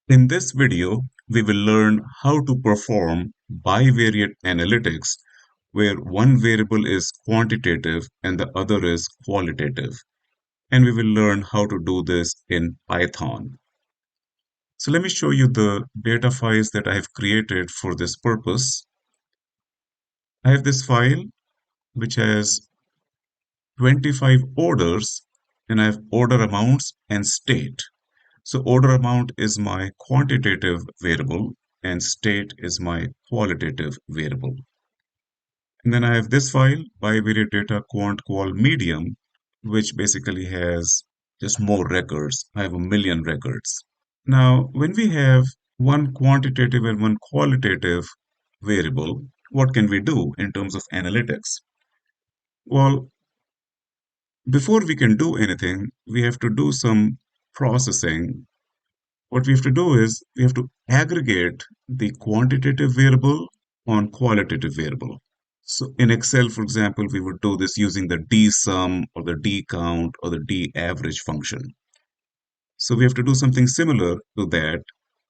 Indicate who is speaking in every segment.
Speaker 1: In this video, we will learn how to perform bivariate analytics where one variable is quantitative and the other is qualitative. And we will learn how to do this in Python. So let me show you the data files that I have created for this purpose. I have this file which has 25 orders and I have order amounts and state. So order amount is my quantitative variable and state is my qualitative variable. And then I have this file, bivariate data quant qual medium, which basically has just more records. I have a million records. Now, when we have one quantitative and one qualitative variable, what can we do in terms of analytics? Well, before we can do anything, we have to do some processing. What we have to do is we have to aggregate the quantitative variable on qualitative variable. So in Excel, for example, we would do this using the dsum or the dcount or the daverage function. So we have to do something similar to that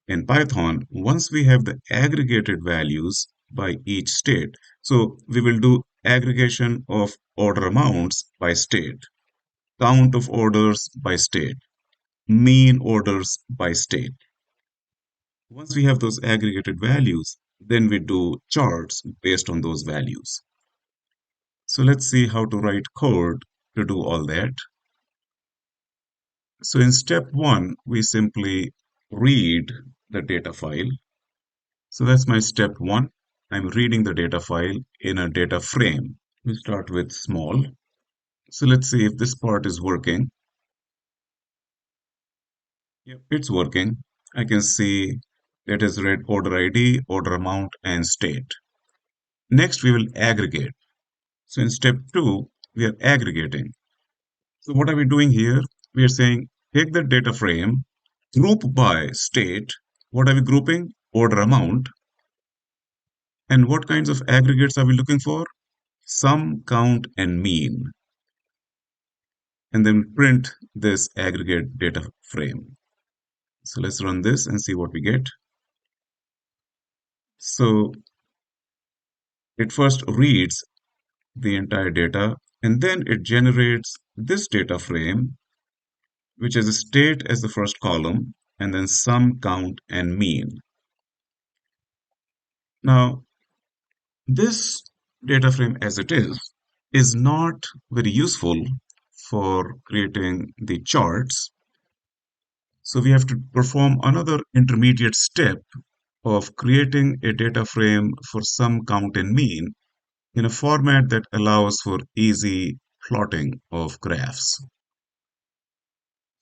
Speaker 1: in Python once we have the aggregated values by each state. So we will do aggregation of order amounts by state, count of orders by state, mean orders by state. Once we have those aggregated values, then we do charts based on those values. So let's see how to write code to do all that. So in step one, we simply read the data file. So that's my step one. I'm reading the data file in a data frame. We start with small. So let's see if this part is working. Yep, it's working. I can see it has read order ID, order amount, and state. Next, we will aggregate. So in step two, we are aggregating. So what are we doing here? We are saying take the data frame, group by state. What are we grouping? Order amount. And what kinds of aggregates are we looking for? Sum, count, and mean. And then print this aggregate data frame. So let's run this and see what we get. So it first reads the entire data and then it generates this data frame which has a state as the first column and then sum, count, and mean. Now, this data frame as it is not very useful for creating the charts. So we have to perform another intermediate step of creating a data frame for sum, count, and mean in a format that allows for easy plotting of graphs.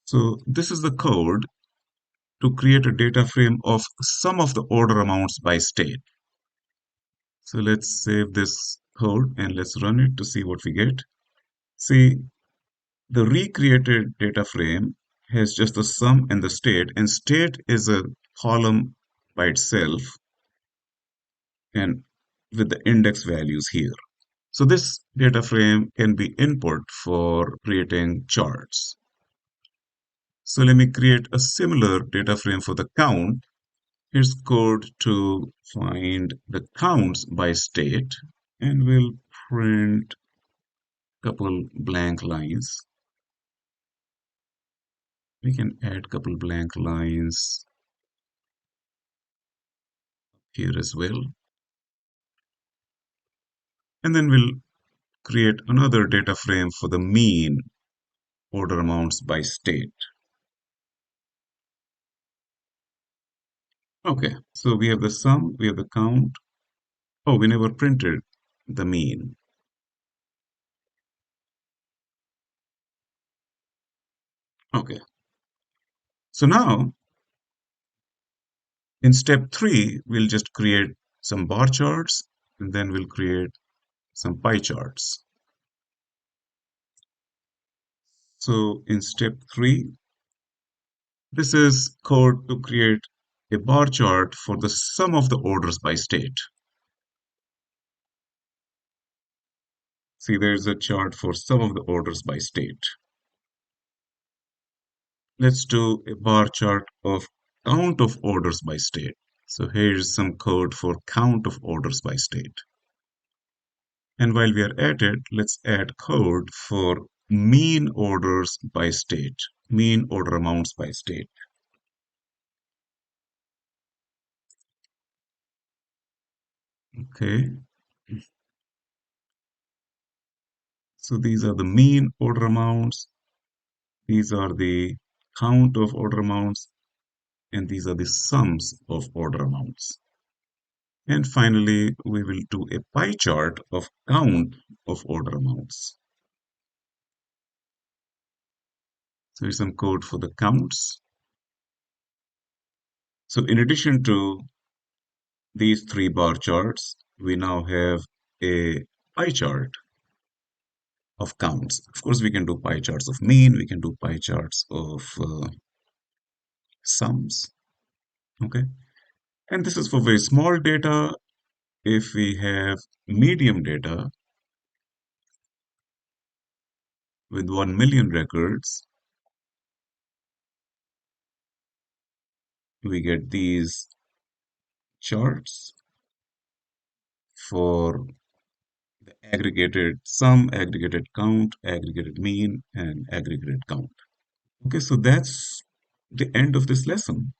Speaker 1: So this is the code to create a data frame of some of the order amounts by state. So let's save this code and let's run it to see what we get. See, the recreated data frame has just the sum and the state, and state is a column by itself and with the index values here. So this data frame can be input for creating charts. So let me create a similar data frame for the count. Here's code to find the counts by state, and we'll print a couple blank lines. We can add a couple blank lines here as well. And then we'll create another data frame for the mean order amounts by state. Okay, so we have the sum, we have the count. Oh, we never printed the mean. Okay, so now in step three, we'll just create some bar charts and then we'll create some pie charts. So in step three, this is code to create a bar chart for the sum of the orders by state. See, there's a chart for sum of the orders by state. Let's do a bar chart of count of orders by state. So here's some code for count of orders by state. And while we are at it, let's add code for mean orders by state, mean order amounts by state. Okay, so these are the mean order amounts, these are the count of order amounts, and these are the sums of order amounts. And finally, we will do a pie chart of count of order amounts. So here's some code for the counts. So in addition to these three bar charts, we now have a pie chart of counts. Of course, we can do pie charts of mean, we can do pie charts of sums. Okay. And this is for very small data. If we have medium data with 1 million records, we get these charts for the aggregated sum, aggregated count, aggregated mean, and aggregated count. Okay, so that's the end of this lesson.